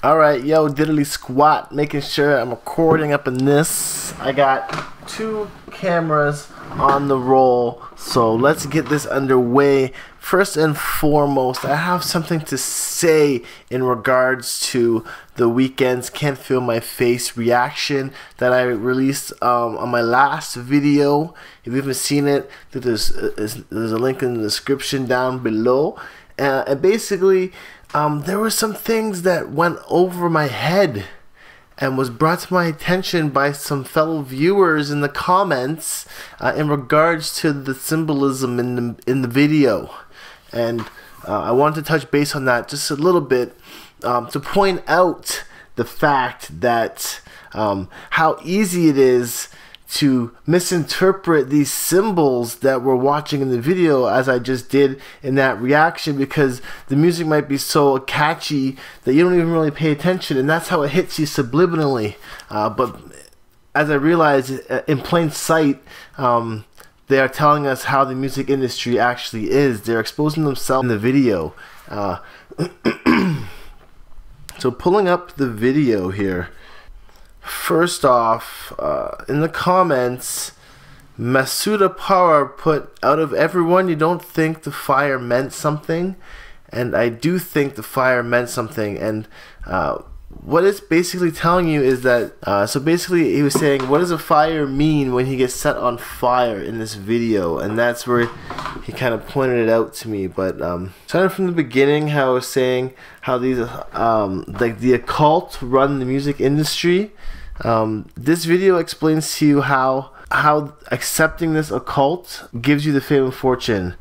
Alright, yo, diddly squat, making sure I'm recording up in this. I got 2 cameras on the roll, so let's get this underway. First and foremost, I have something to say in regards to the Weeknd's Can't Feel My Face reaction that I released on my last video. If you haven't seen it, there's a link in the description down below. And basically, there were some things that went over my head and was brought to my attention by some fellow viewers in the comments in regards to the symbolism in the video. And I wanted to touch base on that just a little bit to point out the fact that how easy it is to misinterpret these symbols that we're watching in the video, as I just did in that reaction, because the music might be so catchy that you don't even really pay attention, and that's how it hits you subliminally. But as I realized, in plain sight, they are telling us how the music industry actually is. They're exposing themselves in the video. So pulling up the video here. First off, in the comments, Masuda Power put, "Out of everyone, you don't think the fire meant something?" And I do think the fire meant something. And what it's basically telling you is that, so basically he was saying, what does a fire mean when he gets set on fire in this video? And that's where he kind of pointed it out to me. But starting from the beginning, how I was saying how these like the occult run the music industry. This video explains to you how accepting this occult gives you the fame and fortune.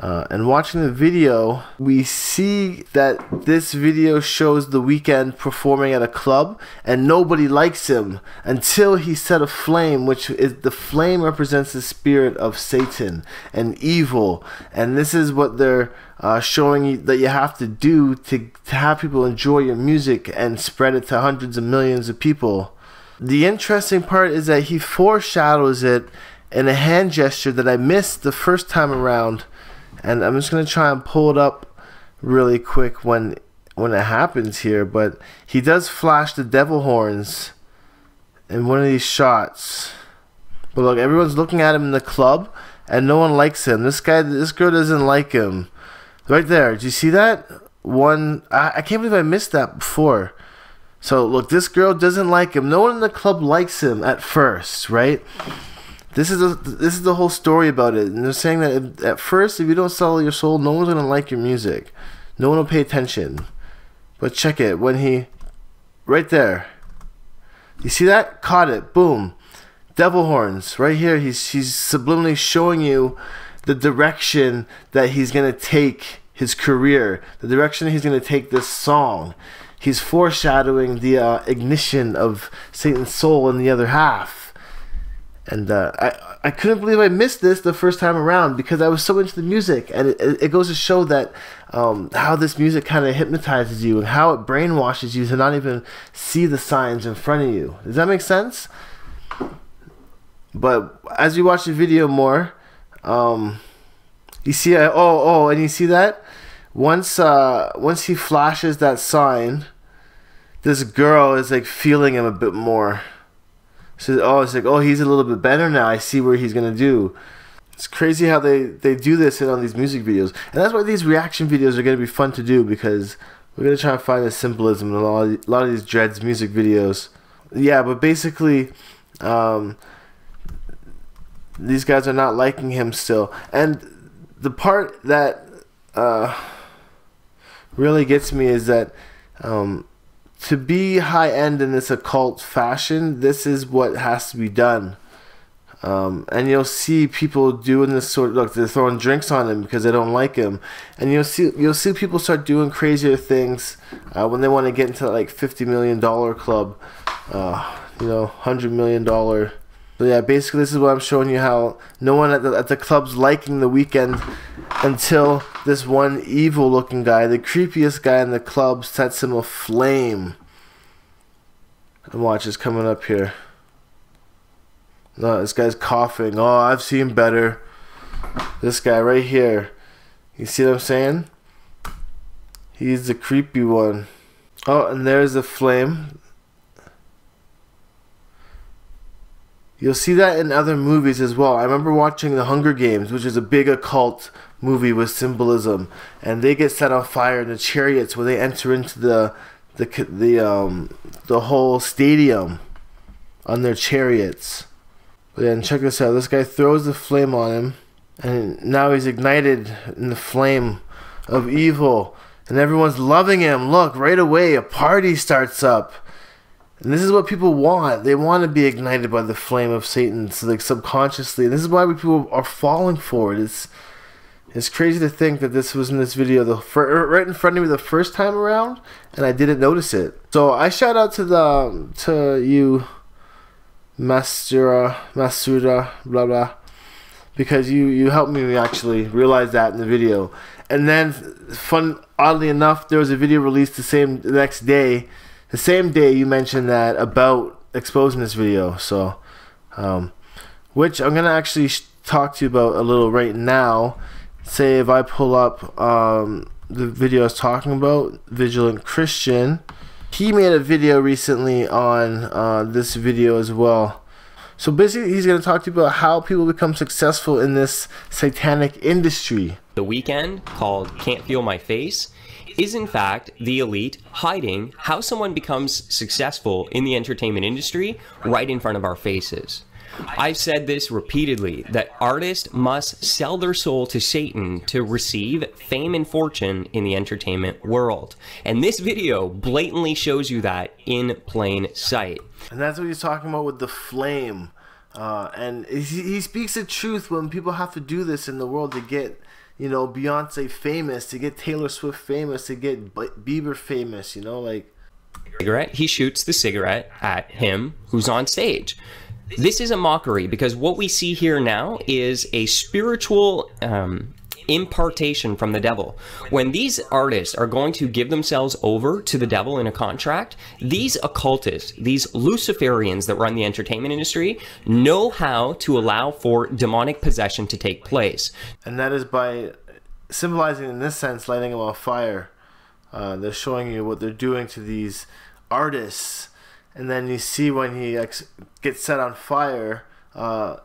And watching the video, we see that this video shows The Weeknd performing at a club, and nobody likes him until he set a flame, which is, the flame represents the spirit of Satan and evil. And this is what they're showing you that you have to do to have people enjoy your music and spread it to hundreds of millions of people. The interesting part is that he foreshadows it in a hand gesture that I missed the first time around. And I'm just going to try and pull it up really quick when it happens here. But he does flash the devil horns in one of these shots. But look, everyone's looking at him in the club and no one likes him. This girl doesn't like him. Right there. Do you see that? I can't believe I missed that before. So look, this girl doesn't like him. No one in the club likes him at first, right? This is the whole story about it. And they're saying that at first, if you don't sell your soul, no one's gonna like your music. No one will pay attention. But check it, when he, right there, you see that? Caught it. Boom. Devil horns right here. He's subliminally showing you the direction that he's gonna take his career, the direction he's gonna take this song. He's foreshadowing the ignition of Satan's soul in the other half. And I couldn't believe I missed this the first time around because I was so into the music. And it goes to show that how this music kind of hypnotizes you and how it brainwashes you to not even see the signs in front of you. Does that make sense? But as you watch the video more, you see, and you see that? Once he flashes that sign, this girl is like feeling him a bit more. So, it's like, he's a little bit better now. I see where he's gonna do. It's crazy how they do this on these music videos, and that's why these reaction videos are gonna be fun to do, because we're gonna try and find the symbolism in a lot of these Dreads music videos. Yeah, but basically, these guys are not liking him still, and the part that really gets me is that to be high-end in this occult fashion, this is what has to be done. And you'll see people doing this sort of, look, they're throwing drinks on him because they don't like him. And you'll see people start doing crazier things when they want to get into like $50 million club, you know, $100 million. So yeah, basically this is what I'm showing you, how no one at the club's liking The Weeknd until this one evil looking guy, the creepiest guy in the club, sets him aflame. And watch, it's coming up here. No, this guy's coughing. Oh, I've seen better. This guy right here. You see what I'm saying? He's the creepy one. Oh, and there's the flame. You'll see that in other movies as well. I remember watching The Hunger Games, which is a big occult movie with symbolism, and they get set on fire in the chariots where they enter into the whole stadium on their chariots. But then check this out. This guy throws the flame on him, and now he's ignited in the flame of evil, and everyone's loving him. Look, right away a party starts up. And this is what people want. They want to be ignited by the flame of Satan, so like subconsciously. And this is why people are falling for it. It's crazy to think that this was in this video right in front of me the first time around, and I didn't notice it. So I shout out to you, Masuda, blah blah, because you helped me actually realize that in the video. And then, oddly enough, there was a video released the next day. The same day you mentioned that about exposing this video, so which I'm gonna actually talk to you about a little right now. Say if I pull up the video I was talking about, Vigilant Christian, he made a video recently on this video as well. So basically he's gonna talk to you about how people become successful in this satanic industry. The Weeknd, called Can't Feel My Face, is in fact the elite hiding how someone becomes successful in the entertainment industry right in front of our faces. I've said this repeatedly, that artists must sell their soul to Satan to receive fame and fortune in the entertainment world. And this video blatantly shows you that in plain sight. And that's what he's talking about with the flame. And he speaks the truth when people have to do this in the world to get, you know, Beyonce famous, to get Taylor Swift famous, to get Bieber famous, you know, like. Cigarette, he shoots the cigarette at him who's on stage. This is a mockery because what we see here now is a spiritual impartation from the devil. When these artists are going to give themselves over to the devil in a contract, these occultists, these Luciferians that run the entertainment industry, know how to allow for demonic possession to take place. And that is by symbolizing, in this sense, lighting them on fire. They're showing you what they're doing to these artists. And then you see when he gets set on fire,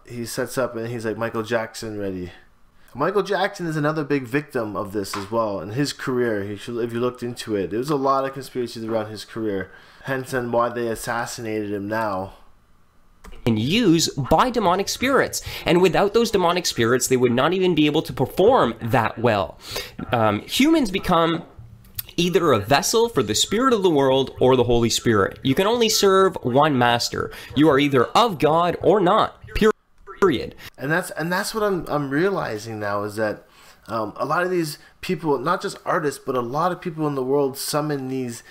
he sets up and he's like Michael Jackson ready. Michael Jackson is another big victim of this as well in his career. If you looked into it, there was a lot of conspiracies around his career, hence and why they assassinated him now. And used by demonic spirits, and without those demonic spirits they would not even be able to perform that well. Humans become either a vessel for the spirit of the world or the Holy Spirit. You can only serve one master. You are either of God or not. Period. And that's what I'm realizing now, is that a lot of these people, not just artists, but a lot of people in the world summon these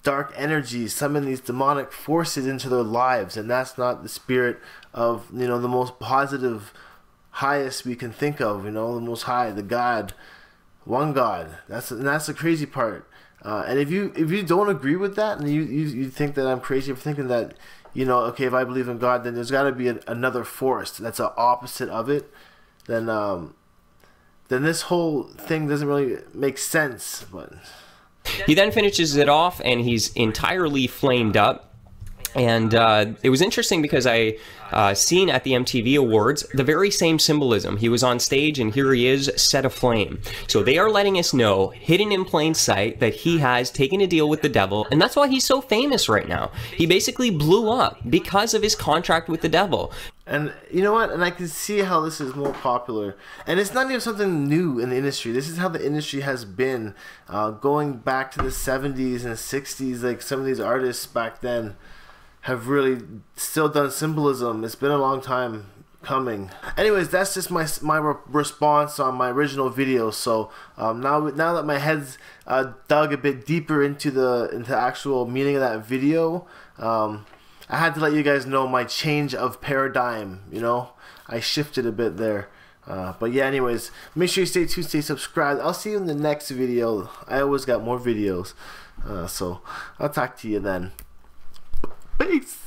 dark energies, summon these demonic forces into their lives, and that's not the spirit of, you know, the most positive, highest we can think of, you know, the most high, the God, one God. That's the crazy part. And if you don't agree with that, and you think that I'm crazy for thinking that, you know, okay, if I believe in God, then there's got to be another force that's the opposite of it, then this whole thing doesn't really make sense. But he then finishes it off, and he's entirely flamed up. And it was interesting because I seen at the MTV Awards the very same symbolism. He was on stage and here he is set aflame. So they are letting us know, hidden in plain sight, that he has taken a deal with the devil, and that's why he's so famous right now. He basically blew up because of his contract with the devil. And you know what? And I can see how this is more popular. And it's not even something new in the industry. This is how the industry has been going back to the 70s and 60s. Like some of these artists back then have really still done symbolism. It's been a long time coming. Anyways, that's just my response on my original video. So now that my head's dug a bit deeper into the actual meaning of that video, I had to let you guys know my change of paradigm. You know, I shifted a bit there. But yeah, anyways, make sure you stay tuned, stay subscribed. I'll see you in the next video. I always got more videos. So I'll talk to you then. Peace.